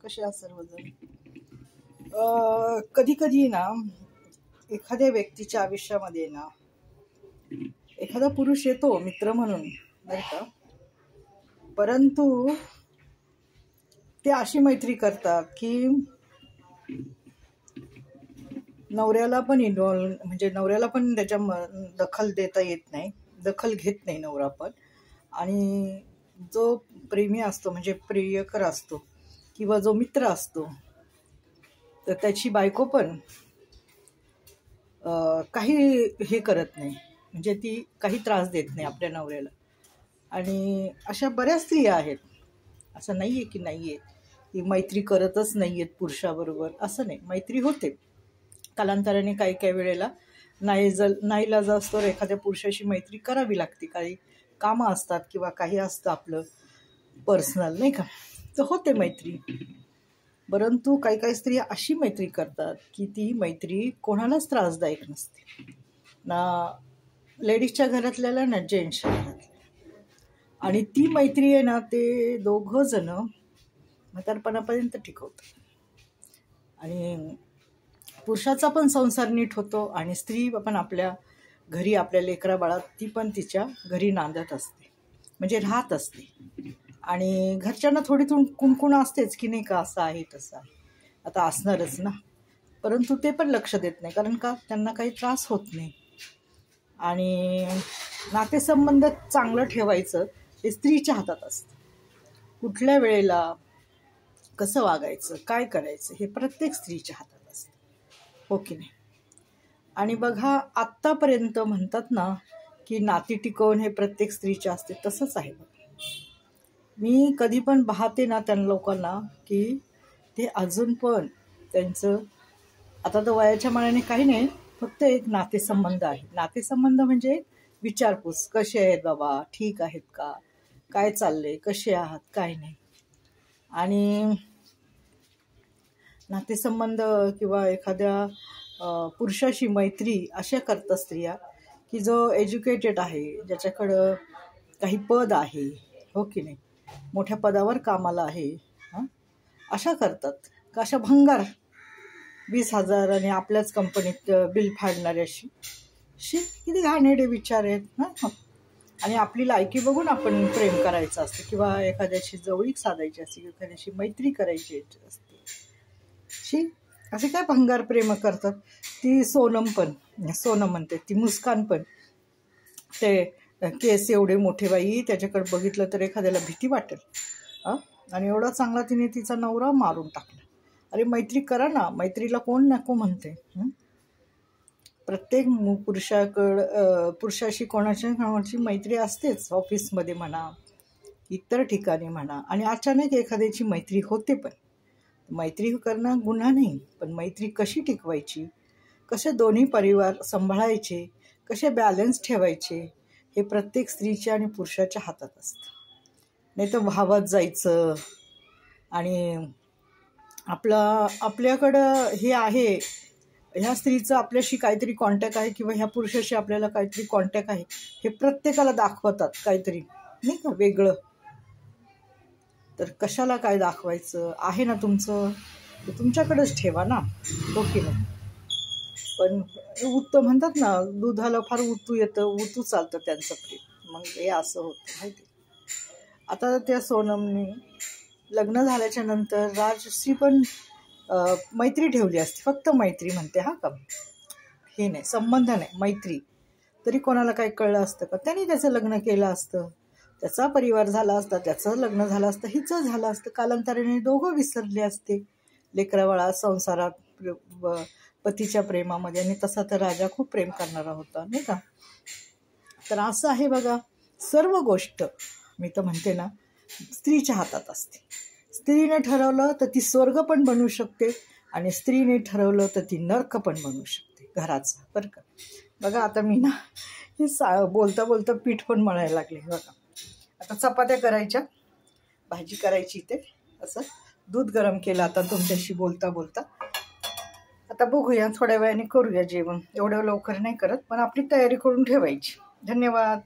कसे आहात सर्वजण? कधी कधी ना एखाद्या व्यक्तीच्या आयुष्यामध्ये ना एखादा पुरुष येतो मित्र म्हणून, बरं का, परंतु ते अशी मैत्री करतात की नवऱ्याला पण म्हणजे नवऱ्याला पण त्याच्या दखल देता येत नाही, दखल घेत नाही नवरा पण. आणि जो प्रेमी असतो म्हणजे प्रियकर असतो किंवा जो मित्र असतो तर त्याची बायको पण काही हे करत नाही, म्हणजे ती काही त्रास देत नाही आपल्या नवऱ्याला. आणि अशा बऱ्याच स्त्रिया आहेत, असं नाही आहे की नाही आहे की मैत्री करतच नाही आहेत पुरुषाबरोबर, असं नाही, मैत्री होते कालांतराने. काही काही वेळेला नाईलाज असतो एखाद्या पुरुषाशी मैत्री करावी लागते, काही कामं असतात किंवा काही असतं आपलं पर्सनल, नाही का, तर होते मैत्री. परंतु काही काही स्त्रिया अशी मैत्री करतात की ती मैत्री कोणालाच त्रासदायक नसते, ना लेडीजच्या घरातल्याला ना जेंट्सच्या घरातल्या. आणि ती मैत्री आहे ना, ते दोघं जण म्हातारपणापर्यंत टिकवतात. आणि पुरुषाचा पण संसार नीट होतो आणि स्त्री पण आपल्या घरी आपल्या लेकरा बाळात ती पण तिच्या घरी नांदत असते, म्हणजे राहत असते. आणि घरच्यांना थोडी कुणकुण असतेच की नाही का, असं आहे तसं आहे, आता असणारच ना. परंतु ते पण लक्ष देत नाही, कारण का त्यांना काही त्रास होत नाही. आणि नातेसंबंध चांगलं ठेवायचं हे स्त्रीच्या हातात असतं. कुठल्या वेळेला कसं वागायचं, काय करायचं, हे प्रत्येक स्त्रीच्या हातात असतं, हो की नाही. आणि बघा, आत्तापर्यंत म्हणतात ना की नाती टिकवून हे प्रत्येक स्त्रीच्या असते, तसंच आहे बघा. मी कधी पण पाहते ना त्या लोकांना की ते अजून पण त्यांचं, आता तर वयाच्या मानाने काही नाही, फक्त एक नातेसंबंध आहे. नातेसंबंध म्हणजे विचारपूस, कसे आहेत बाबा, ठीक आहेत का, काय चाललंय, कसे आहात, काय नाही. आणि नातेसंबंध किंवा एखाद्या पुरुषाशी मैत्री अशा करतात स्त्रिया की जो एज्युकेटेड आहे, ज्याच्याकडं काही पद आहे, हो की नाही, मोठ्या पदावर कामाला आहे, अशा करतात का, अशा भंगार 20,000 आणि आपल्याच कंपनीत बिल फाडणाऱ्याशी किती घाणेरडे विचार आहेत ना. आणि आपली लायकी बघून आपण प्रेम करायचं असतं किंवा एखाद्याशी जवळीक साधायची असते, एखाद्याशी मैत्री करायची असते. असे काय भंगार प्रेम करतात. ती सोनम म्हणते, ती मुस्कान पण, ते केस एवढे मोठे बाई, त्याच्याकडे बघितलं तर एखाद्याला भीती वाटेल. आणि एवढा चांगला तिने तिचा नवरा मारून टाकला. अरे मैत्री करा ना, मैत्रीला कोण नको म्हणते. प्रत्येक पुरुषाशी कोणाची मैत्री असतेच, ऑफिसमध्ये म्हणा, इतर ठिकाणी म्हणा. आणि अचानक एखाद्याची मैत्री होते पण. मैत्री करणं गुन्हा नाही, पण मैत्री कशी टिकवायची, कसे दोन्ही परिवार सांभाळायचे, कसे बॅलन्स ठेवायचे, हे प्रत्येक स्त्रीच्या आणि पुरुषाच्या हातात असतं. नाही तर भावात जायचं आणि आपल्याकडं हे आहे, ह्या स्त्रीचं आपल्याशी काहीतरी कॉन्टॅक्ट आहे किंवा ह्या पुरुषाशी आपल्याला काहीतरी कॉन्टॅक्ट आहे, हे प्रत्येकाला दाखवतात काहीतरी, नाही का, वेगळं. तर कशाला काय दाखवायचं, आहे ना तुमचं तर तुमच्याकडेच ठेवा ना, हो की नाही. पण उत्तू म्हणतात ना, दुधाला फार उत्तू येतं, उत्तू चालतं त्यांचं प्रेम, मग हे असं होतं माहिती. आता त्या सोनमने लग्न झाल्याच्या नंतर राजश्री पण मैत्री ठेवली असती, फक्त मैत्री म्हणते का, हे नाही, संबंध नाही, मैत्री. तरी कोणाला काही कळलं असतं का, त्यांनी त्याचं लग्न केलं असतं, त्याचा परिवार झाला असता, त्याचं लग्न झालं असतं, हिचं झालं असतं. कालांतराने दोघं विसरले असते लेकराबाळा संसारात, पतीच्या प्रेमामध्ये. आणि तसा तर राजा खूप प्रेम करणारा होता, नाही का. तर असं आहे बघा, सर्व गोष्ट मी तर म्हणते ना स्त्रीच्या हातात असते. स्त्रीने ठरवलं तर ती स्वर्ग पण बनवू शकते आणि स्त्रीने ठरवलं तर ती नर्क पण बनवू शकते घराचा, बरं का. बघा आता मी ना हे बोलता बोलता पीठ पण मळायला लागले बघा. आता चपात्या करायच्या, भाजी करायची, ते असं दूध गरम केलं आता तुमच्याशी बोलता बोलता. आता बघूया, थोड्या वेळाने करूया जेवण, एवढं लवकर नाही करत, पण आपली तयारी करून ठेवायची. धन्यवाद.